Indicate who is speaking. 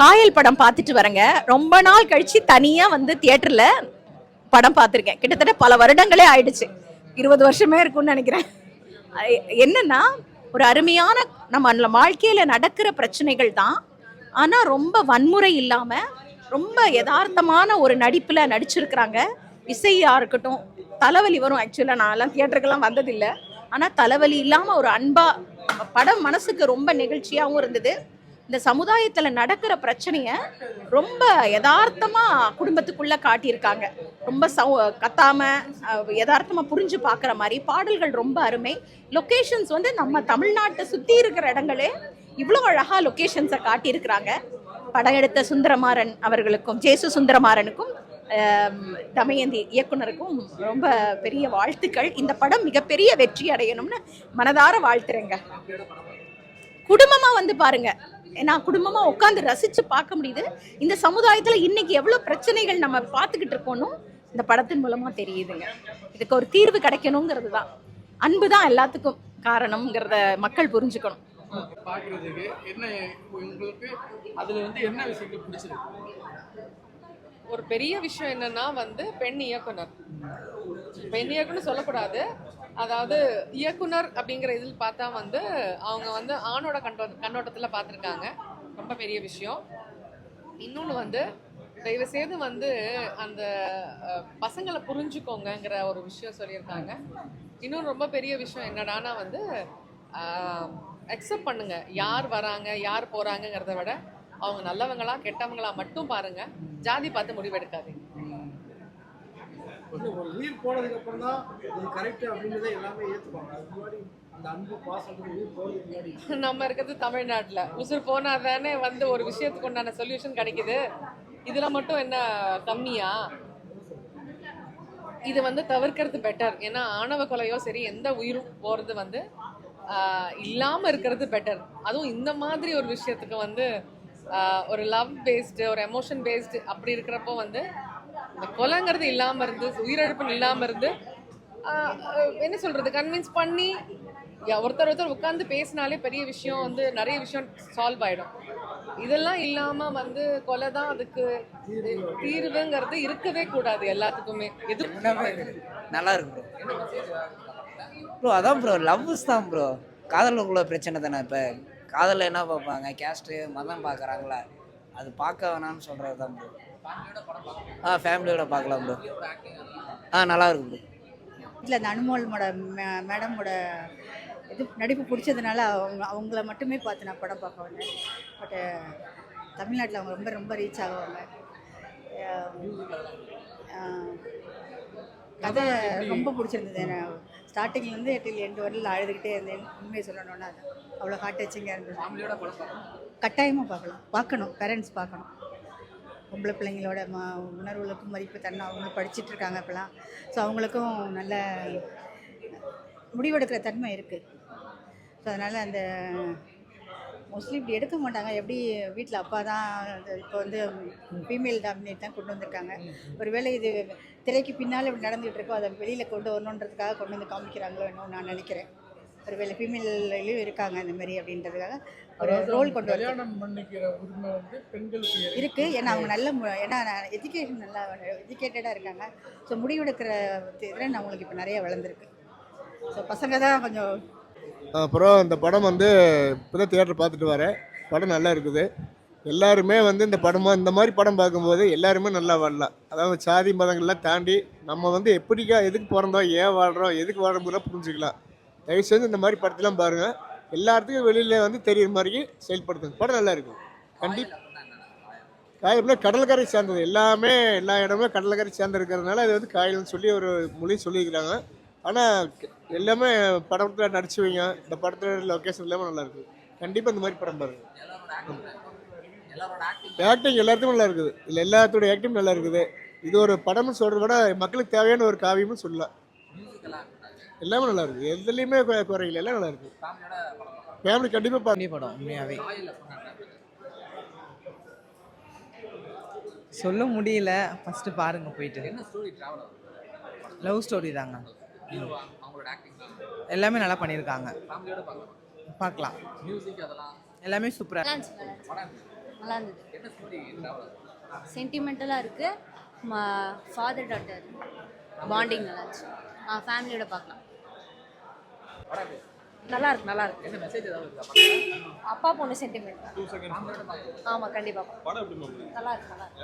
Speaker 1: காயல் படம் பார்த்துட்டு வரேங்க. ரொம்ப நாள் கழிச்சு தனியா வந்து தியேட்டர்ல படம் பார்த்துருக்கேன். கிட்டத்தட்ட பல வருடங்களே ஆயிடுச்சு. 20 வருஷமே இருக்கும்னு நினைக்கிறேன். என்னன்னா ஒரு அருமையான நம்ம வாழ்க்கையில நடக்கிற பிரச்சனைகள் தான். ஆனா ரொம்ப வன்முறை இல்லாம ரொம்ப யதார்த்தமான ஒரு நடிப்புல நடிச்சிருக்கிறாங்க. இசையா இருக்கட்டும், தலைவலி வரும். ஆக்சுவலா நான் எல்லாம் தியேட்டருக்கெல்லாம் வந்ததில்லை. ஆனா தலைவலி இல்லாம ஒரு அன்பா படம் மனசுக்கு ரொம்ப நெகிழ்ச்சியாகவும் இருந்தது. இந்த சமுதாயத்துல நடக்கிற பிரச்சனைய ரொம்ப யதார்த்தமா குடும்பத்துக்குள்ள காட்டியிருக்காங்க. ரொம்ப கத்தாம யதார்த்தமா புரிஞ்சு பார்க்குற மாதிரி பாடல்கள் ரொம்ப அருமை. லொக்கேஷன்ஸ் வந்து நம்ம தமிழ்நாட்டை சுற்றி இருக்கிற இடங்களே இவ்வளோ அழகா லொக்கேஷன்ஸை காட்டியிருக்கிறாங்க. படம் எடுத்த சுந்தரமாறன் அவர்களுக்கும் ஜேசு சுந்தரமாறனுக்கும் தமயந்தி இயக்குனருக்கும் ரொம்ப பெரிய வாழ்த்துக்கள். இந்த படம் மிகப்பெரிய வெற்றி அடையணும்னு மனதார வாழ்த்துறேங்க. குடும்பமா வந்து பாருங்க. ஏன்னா குடும்பமா உட்காந்து ரசிச்சு பார்க்க முடியுது. இந்த சமுதாயத்துல இன்னைக்கு எவ்வளவு பிரச்சனைகள் நம்ம பார்த்துக்கிட்டு இருக்கோம்னு இந்த படத்தின் மூலமா தெரியுதுங்க. இதுக்கு ஒரு தீர்வு கிடைக்கணுங்கிறது தான். அன்பு தான் எல்லாத்துக்கும் காரணம்ங்கிறத மக்கள் புரிஞ்சுக்கணும்.
Speaker 2: பார்க்குறதுக்கு என்ன உங்களுக்கு அதில் வந்து என்ன விஷயங்கள் பிடிச்சிருக்கு?
Speaker 3: ஒரு பெரிய விஷயம் என்னன்னா வந்து பெண் இயக்குனர் சொல்லக்கூடாது. அதாவது இயக்குனர் அப்படிங்கிற இதில் பார்த்தா வந்து அவங்க வந்து ஆணோட கண்ணோட்டத்தில் பார்த்துருக்காங்க. ரொம்ப பெரிய விஷயம். இன்னொன்று வந்து தயவு செய்து வந்து அந்த பசங்களை புரிஞ்சுக்கோங்கிற ஒரு விஷயம் சொல்லியிருக்காங்க. இன்னொன்று ரொம்ப பெரிய விஷயம் என்னடானா வந்து அக்செப்ட் பண்ணுங்க. யார் வராங்க யார் போகிறாங்கங்கிறத விட அவங்க நல்லவங்களா கெட்டவங்களா மட்டும் பாருங்க. ஜாதி பார்த்து முடிவெடுக்காதீங்க.
Speaker 2: ஒரு உயிர் போனதுக்கு அப்புறம் தான் இது கரெக்ட் அப்படின்றத எல்லாமே ஏற்றுப்பாங்க. அது முன்னாடி அந்த அன்பு பாசம் உயிர் போனதுக்கு முன்னாடி
Speaker 3: நம்ம இருக்கிறது தமிழ்நாட்டில். உசுர் போனால் தானே வந்து ஒரு விஷயத்துக்கு உண்டான சொல்யூஷன் கிடைக்குது. இதில் மட்டும் என்ன கம்மியா? இது வந்து தவிர்க்கிறது பெட்டர். ஏன்னா ஆணவ கொலையோ சரி எந்த உயிரும் போகிறது வந்து இல்லாமல் இருக்கிறது பெட்டர். அதுவும் இந்த மாதிரி ஒரு விஷயத்துக்கு வந்து ஒரு லவ் பேஸ்டு ஒரு எமோஷன் பேஸ்டு அப்படி இருக்கிறப்போ வந்து இந்த கொலைங்கிறது இல்லாமல் இருந்து உயிரிழப்புன்னு இல்லாமல் இருந்து என்ன சொல்கிறது கன்வின்ஸ் பண்ணி ஒருத்தர் உட்காந்து பேசினாலே பெரிய விஷயம் வந்து நிறைய விஷயம் சால்வ் ஆகிடும். இதெல்லாம் இல்லாமல் வந்து கொலை தான் அதுக்கு தீர்வுங்கிறது இருக்கவே கூடாது எல்லாத்துக்குமே. எது
Speaker 4: நல்லா இருக்கு ப்ரோ. அதான் ப்ரோ லவ்ஸ் தான் ப்ரோ. காதலுக்குள்ள பிரச்சனை தானே. இப்போ காதலில் என்ன பார்ப்பாங்க, கேஸ்ட்டு மதம் பார்க்குறாங்களா, அது பார்க்க வேணாம்னு சொல்கிறது தான் ப்ரோ. ஃபேமிலியோட பார்க்கலாம் ப்ரோ. நல்லா இருக்கும் ப்ரோ.
Speaker 5: இல்லை அந்த அனுமோலமோட மேடமோட இது நடிப்பு பிடிச்சதுனால அவங்கள மட்டுமே பார்த்து நான் படம் பார்க்க வந்தேன். பட்டு தமிழ்நாட்டில் அவங்க ரொம்ப ரொம்ப ரீச் ஆகுவாங்க. கதை ரொம்ப பிடிச்சிருந்தது. ஸ்டார்டிங்லேருந்து எண்டு வரல அழுதுகிட்டே இருந்தேன். உண்மையை சொல்லணும்னா அது அவ்வளோ ஹார்ட் டச்சிங்காக இருந்தது. கட்டாயமாக பார்க்கணும். பேரண்ட்ஸ் பார்க்கணும். பொம்பளை பிள்ளைங்களோட உணர்வுகளுக்கும் மதிப்பு தன்னை அவங்களும் படிச்சுட்ருக்காங்க இப்போலாம். ஸோ அவங்களுக்கும் நல்ல முடிவெடுக்கிற தன்மை இருக்குது. ஸோ அதனால் அந்த மோஸ்ட்லி இப்படி எடுக்க மாட்டாங்க. எப்படி வீட்டில் அப்பா தான் இப்போ வந்து ஃபீமேல் டாமினேட் தான் கொண்டு வந்திருக்காங்க. ஒருவேளை இது திரைக்கு பின்னால் இப்படி நடந்துகிட்டு இருக்கோ அதை வெளியில் கொண்டு வரணுன்றதுக்காக கொண்டு வந்து காமிக்கிறாங்களோ என்னன்னு நான் நினைக்கிறேன். ஒருவேளை ஃபீமேல்லையும் இருக்காங்க இந்த மாதிரி அப்படின்றதுக்காக ஒரு ரோல் கொண்டு
Speaker 2: கல்யாணம் பண்ணிக்கிற உரிமை வந்து பெண்களுக்கு
Speaker 5: இருக்குது. ஏன்னா அவங்க ஏன்னா எஜுகேஷன் நல்லா எஜுகேட்டடாக இருக்காங்க. ஸோ முடிவெடுக்கிற திறன் அவங்களுக்கு இப்போ நிறைய வளர்ந்துருக்கு. ஸோ பசங்க தான் கொஞ்சம்.
Speaker 6: அப்புறம் இந்த படம் வந்து இப்போ தான் தியேட்டர் பார்த்துட்டு வரேன். படம் நல்லா இருக்குது. எல்லாருமே வந்து இந்த இந்த மாதிரி படம் பார்க்கும்போது எல்லாருமே நல்லா வாழலாம். அதாவது சாதி மதங்கள்லாம் தாண்டி நம்ம வந்து எதுக்கு பிறந்தோம், ஏன் வாழ்கிறோம், எதுக்கு வாழறோம்லாம் புரிஞ்சுக்கலாம். தயவுசெய்து இந்த மாதிரி படத்தெல்லாம் பாருங்கள். எல்லாத்துக்கும் வெளியில் வந்து தெரியுற மாதிரி செயல்படுத்துங்க. படம் நல்லா இருக்கும். காயல்னா கடற்கரை சேர்ந்தது. எல்லா இடமே கடற்கரை சேர்ந்து இருக்கிறதுனால அது வந்து காயல்னு சொல்லி ஒரு மொழி சொல்லியிருக்கிறாங்க. ஆனால் எல்லாமே படத்தில் நடிச்சுவீங்க. இந்த படத்தில் லொக்கேஷன் எல்லாமே நல்லாயிருக்கு. கண்டிப்பாக இந்த மாதிரி படம் பாருங்கள். ஆக்டிங் எல்லாத்துக்கும் நல்லா இருக்குது. இல்லை எல்லாத்தோட ஆக்டிங் நல்லா இருக்குது. இது ஒரு படம்னு சொல்கிறத விட மக்களுக்கு தேவையான ஒரு காவியம்னு சொல்லலாம். எல்லாமே நல்லா இருக்குது. எதுலேயுமே குறையில. எல்லாம் நல்லா இருக்குது. ஃபேமிலி கண்டிப்பாக பண்ணி படம். உண்மையாகவே
Speaker 7: சொல்ல முடியல. ஃபஸ்ட்டு பாருங்க போயிட்டு. லவ் ஸ்டோரி தாங்க. எல்லாமே நல்லா பண்ணியிருக்காங்க. பார்க்கலாம். எல்லாமே சூப்பராக
Speaker 8: நல்லா இருந்தது. சென்டிமெண்டலாக இருக்குது. ஃபாதர் டாட்டர் பாண்டிங் நல்லா இருந்துச்சு. ஃபேமிலியோட பார்க்கலாம்.
Speaker 1: நல்லா இருக்கு, நல்லா இருக்கு.
Speaker 2: என்ன மெசேஜ் ஏதாவது இருக்கா?
Speaker 1: அப்பா பொண்ணு சென்டிமெண்ட். ஆமாம், கண்டிப்பாக.
Speaker 2: படம் எப்படி
Speaker 1: நல்லா இருக்கு, நல்லா இருக்கு.